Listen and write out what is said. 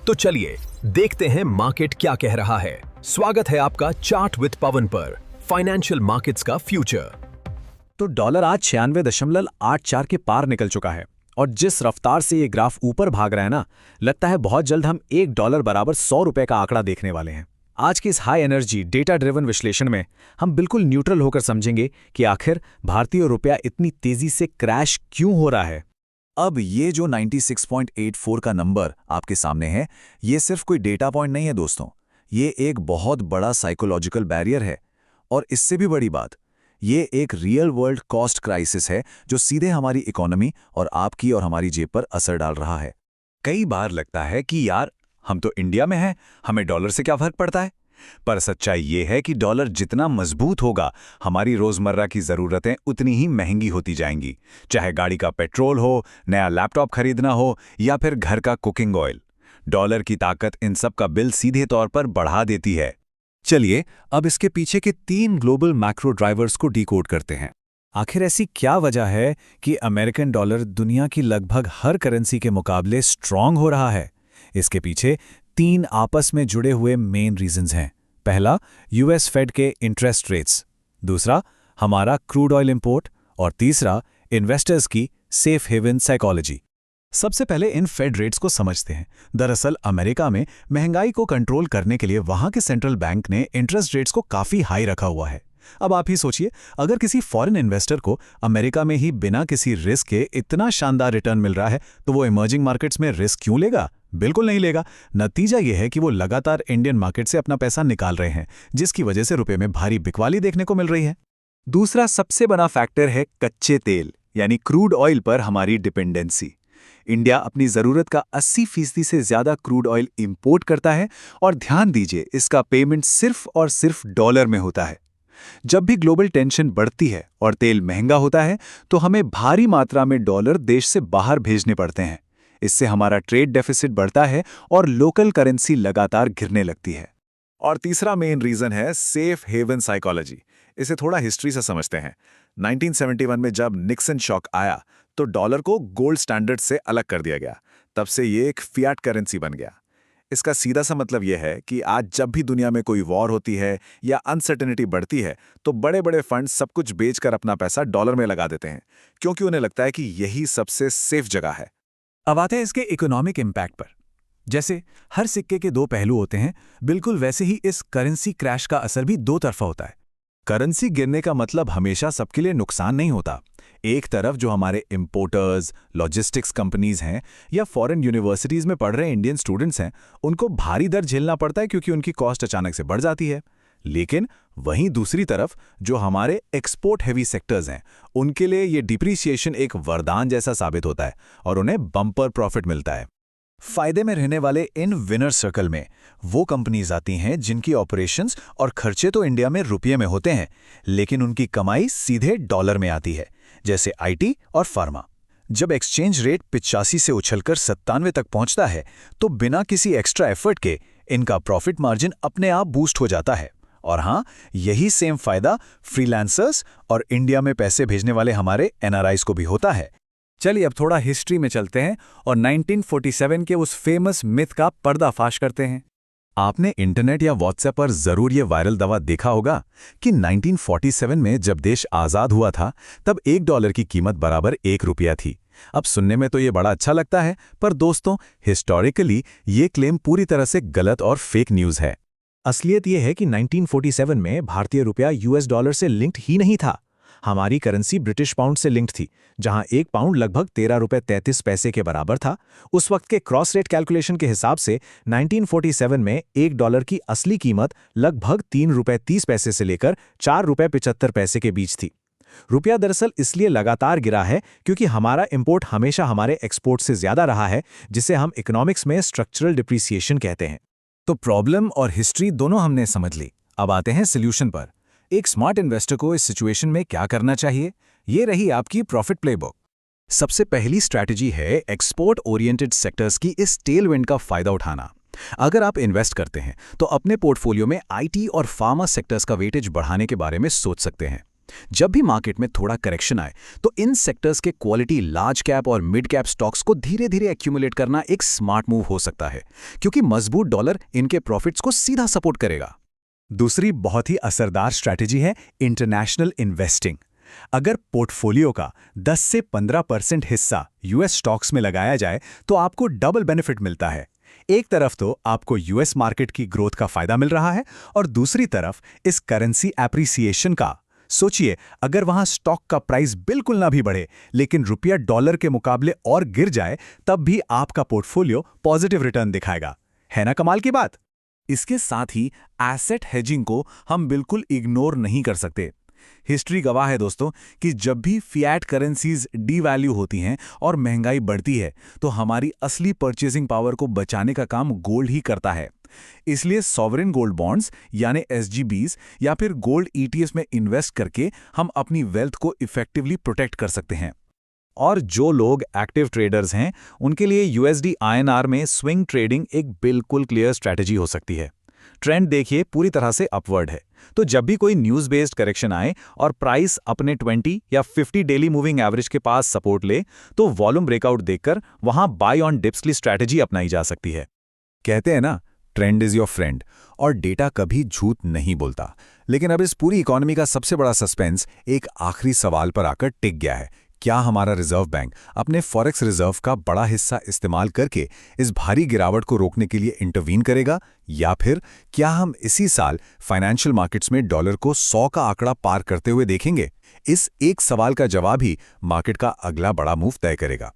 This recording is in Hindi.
तो चलिए देखते हैं मार्केट क्या कह रहा है। स्वागत है आपका चार्ट विद पवन पर, फाइनेंशियल मार्केट्स का फ्यूचर। तो डॉलर आज 96.84 के पार निकल चुका है और जिस रफ्तार से ये ग्राफ ऊपर भाग रहा है ना, लगता है बहुत जल्द हम $1 बराबर 100 रुपए का आंकड़ा देखने वाले हैं। आज की इस हाई एनर्जी डेटा ड्रिवन विश्लेषण में हम बिल्कुल न्यूट्रल होकर समझेंगे कि आखिर भारतीय रुपया इतनी तेजी से क्रैश क्यों हो रहा है। अब ये जो 96.84 का नंबर आपके सामने है, ये सिर्फ कोई डेटा पॉइंट नहीं है दोस्तों, ये एक बहुत बड़ा साइकोलॉजिकल बैरियर है। और इससे भी बड़ी बात, ये एक रियल वर्ल्ड कॉस्ट क्राइसिस है जो सीधे हमारी इकोनॉमी और आपकी और हमारी जेब पर असर डाल रहा है। कई बार लगता है कि यार हम तो इंडिया में हैं, हमें डॉलर से क्या फर्क पड़ता है। पर सच्चाई ये है कि डॉलर जितना मजबूत होगा, हमारी रोजमर्रा की जरूरतें उतनी ही महंगी होती जाएंगी। चाहे गाड़ी का पेट्रोल हो, नया लैपटॉप खरीदना हो या फिर घर का कुकिंग ऑयल, डॉलर की ताकत इन सब का बिल सीधे तौर पर बढ़ा देती है। चलिए अब इसके पीछे के 3 ग्लोबल मैक्रो ड्राइवर्स को डिकोड करते हैं। आखिर ऐसी क्या वजह है कि अमेरिकन डॉलर दुनिया की लगभग हर करेंसी के मुकाबले स्ट्रांग हो रहा है? इसके पीछे 3 आपस में जुड़े हुए मेन रीजंस हैं। पहला, यूएस फेड के इंटरेस्ट रेट्स, दूसरा हमारा क्रूड ऑयल इंपोर्ट और तीसरा इन्वेस्टर्स की सेफ हेवन साइकोलॉजी। सबसे पहले इन फेड रेट्स को समझते हैं। दरअसल अमेरिका में महंगाई को कंट्रोल करने के लिए वहां के सेंट्रल बैंक ने इंटरेस्ट रेट्स को काफी हाई रखा हुआ है। अब आप ही सोचिए, अगर किसी फॉरेन इन्वेस्टर को अमेरिका में ही बिना किसी रिस्क के इतना शानदार रिटर्न मिल रहा है, तो वो इमर्जिंग मार्केट्स में रिस्क क्यों लेगा? बिल्कुल नहीं लेगा। नतीजा यह है कि वो लगातार इंडियन मार्केट से अपना पैसा निकाल रहे हैं, जिसकी वजह से रुपए में भारी बिकवाली देखने को मिल रही है। दूसरा सबसे बड़ा फैक्टर है कच्चे तेल यानी क्रूड ऑयल पर हमारी डिपेंडेंसी। इंडिया अपनी ज़रूरत का 80% से ज़्यादा क्रूड ऑयल इंपोर्ट करता है और ध्यान दीजिए, इसका पेमेंट सिर्फ और सिर्फ डॉलर में होता है। जब भी ग्लोबल टेंशन बढ़ती है और तेल महंगा होता है, तो हमें भारी मात्रा में डॉलर देश से बाहर भेजने पड़ते हैं। इससे हमारा ट्रेड डेफिसिट बढ़ता है और लोकल करेंसी लगातार गिरने लगती है। और तीसरा मेन रीजन है सेफ हेवन साइकोलॉजी। इसे थोड़ा हिस्ट्री से समझते हैं। 1971 में जब निक्सन शॉक आया, तो डॉलर को गोल्ड स्टैंडर्ड से अलग कर दिया गया। तब से ये एक फियाट करेंसी बन गया। इसका सीधा सा मतलब यह है कि आज जब भी दुनिया में कोई वॉर होती है या अनसर्टेनिटी बढ़ती है, तो बड़े बड़े फंड सब कुछ बेचकर अपना पैसा डॉलर में लगा देते हैं, क्योंकि उन्हें लगता है कि यही सबसे सेफ जगह है। अब आते हैं इसके इकोनॉमिक इम्पैक्ट पर। जैसे हर सिक्के के 2 पहलू होते हैं, बिल्कुल वैसे ही इस करेंसी क्रैश का असर भी 2 तरफा होता है। करेंसी गिरने का मतलब हमेशा सबके लिए नुकसान नहीं होता। एक तरफ जो हमारे इंपोर्टर्स, लॉजिस्टिक्स कंपनीज हैं या फॉरेन यूनिवर्सिटीज में पढ़ रहे इंडियन स्टूडेंट्स हैं, उनको भारी दर झेलना पड़ता है क्योंकि उनकी कॉस्ट अचानक से बढ़ जाती है। लेकिन वहीं दूसरी तरफ जो हमारे एक्सपोर्ट हैवी सेक्टर्स हैं, उनके लिए ये डिप्रिसिएशन एक वरदान जैसा साबित होता है और उन्हें बम्पर प्रॉफिट मिलता है। फायदे में रहने वाले इन विनर सर्कल में वो कंपनीज आती हैं जिनकी ऑपरेशंस और खर्चे तो इंडिया में रुपये में होते हैं, लेकिन उनकी कमाई सीधे डॉलर में आती है, जैसे आईटी और फार्मा। जब एक्सचेंज रेट 85 से उछलकर 97 तक पहुंचता है, तो बिना किसी एक्स्ट्रा एफर्ट के इनका प्रॉफिट मार्जिन अपने आप बूस्ट हो जाता है। और हाँ, यही सेम फायदा फ्रीलांसर्स और इंडिया में पैसे भेजने वाले हमारे एनआरआईज को भी होता है। चलिए अब थोड़ा हिस्ट्री में चलते हैं और 1947 के उस फेमस मिथ का पर्दाफाश करते हैं। आपने इंटरनेट या व्हाट्सएप पर जरूर ये वायरल दावा देखा होगा कि 1947 में जब देश आज़ाद हुआ था, तब $1 की कीमत बराबर 1 रुपया थी। अब सुनने में तो ये बड़ा अच्छा लगता है, पर दोस्तों हिस्टोरिकली ये क्लेम पूरी तरह से गलत और फेक न्यूज़ है। असलियत ये है कि 1947 में भारतीय रुपया यूएस डॉलर से लिंक्ड ही नहीं था। हमारी करेंसी ब्रिटिश पाउंड से लिंक्ड थी, जहां 1 पाउंड लगभग 13 रुपये 33 पैसे के बराबर था। उस वक्त के क्रॉस रेट कैलकुलेशन के हिसाब से 1947 में $1 की असली कीमत लगभग 3 रुपये 30 पैसे से लेकर 4 रुपये 75 पैसे के बीच थी। रुपया दरअसल इसलिए लगातार गिरा है क्योंकि हमारा इंपोर्ट हमेशा हमारे एक्सपोर्ट से ज्यादा रहा है, जिसे हम इकोनॉमिक्स में स्ट्रक्चरल डिप्रिसिएशन कहते हैं। तो प्रॉब्लम और हिस्ट्री दोनों हमने समझ ली। अब आते हैं सोल्यूशन पर। एक स्मार्ट इन्वेस्टर को इस सिचुएशन में क्या करना चाहिए? ये रही आपकी प्रॉफिट प्लेबुक। सबसे पहली स्ट्रैटेजी है एक्सपोर्ट ओरिएंटेड सेक्टर्स की इस टेलविंड का फायदा उठाना। अगर आप इन्वेस्ट करते हैं तो अपने पोर्टफोलियो में आईटी और फार्मा सेक्टर्स का वेटेज बढ़ाने के बारे में सोच सकते हैं। जब भी मार्केट में थोड़ा करेक्शन आए तो इन सेक्टर्स के क्वालिटी लार्ज कैप और मिड कैप स्टॉक्स को धीरे धीरे एक्यूमुलेट करना एक स्मार्ट मूव हो सकता है, क्योंकि मजबूत डॉलर इनके प्रॉफिट्स को सीधा सपोर्ट करेगा। दूसरी बहुत ही असरदार स्ट्रैटेजी है इंटरनेशनल इन्वेस्टिंग। अगर पोर्टफोलियो का 10 से 15% हिस्सा यूएस स्टॉक्स में लगाया जाए तो आपको डबल बेनिफिट मिलता है। एक तरफ तो आपको यूएस मार्केट की ग्रोथ का फायदा मिल रहा है और दूसरी तरफ इस करेंसी एप्रिसिएशन का। सोचिए, अगर वहां स्टॉक का प्राइस बिल्कुल ना भी बढ़े लेकिन रुपया डॉलर के मुकाबले और गिर जाए, तब भी आपका पोर्टफोलियो पॉजिटिव रिटर्न दिखाएगा। है ना कमाल की बात? इसके साथ ही एसेट हेजिंग को हम बिल्कुल इग्नोर नहीं कर सकते। हिस्ट्री गवाह है दोस्तों कि जब भी फिएट करेंसीज डीवैल्यू होती हैं और महंगाई बढ़ती है तो हमारी असली परचेजिंग पावर को बचाने का काम गोल्ड ही करता है। इसलिए सॉवरेन गोल्ड बॉन्ड्स यानी एसजीबीज या फिर गोल्ड ईटीएफ में इन्वेस्ट करके हम अपनी वेल्थ को इफेक्टिवली प्रोटेक्ट कर सकते हैं। और जो लोग एक्टिव ट्रेडर्स हैं उनके लिए यूएसडी आईएनआर में स्विंग ट्रेडिंग एक बिल्कुल क्लियर स्ट्रैटेजी हो सकती है। ट्रेंड देखिए पूरी तरह से अपवर्ड है, तो जब भी कोई न्यूज़ बेस्ड करेक्शन आए और प्राइस अपने 20 या 50 डेली मूविंग एवरेज के पास सपोर्ट ले तो वॉल्यूम ब्रेकआउट देखकर वहां बाय ऑन डिप्स की स्ट्रैटेजी अपनाई जा सकती है। कहते हैं ना, ट्रेंड इज योर फ्रेंड, और डेटा कभी झूठ नहीं बोलता। लेकिन अब इस पूरी इकोनॉमी का सबसे बड़ा सस्पेंस एक आखिरी सवाल पर आकर टिक गया है। क्या हमारा रिजर्व बैंक अपने फॉरेक्स रिजर्व का बड़ा हिस्सा इस्तेमाल करके इस भारी गिरावट को रोकने के लिए इंटरवीन करेगा, या फिर क्या हम इसी साल फाइनेंशियल मार्केट्स में डॉलर को 100 का आंकड़ा पार करते हुए देखेंगे? इस एक सवाल का जवाब ही मार्केट का अगला बड़ा मूव तय करेगा।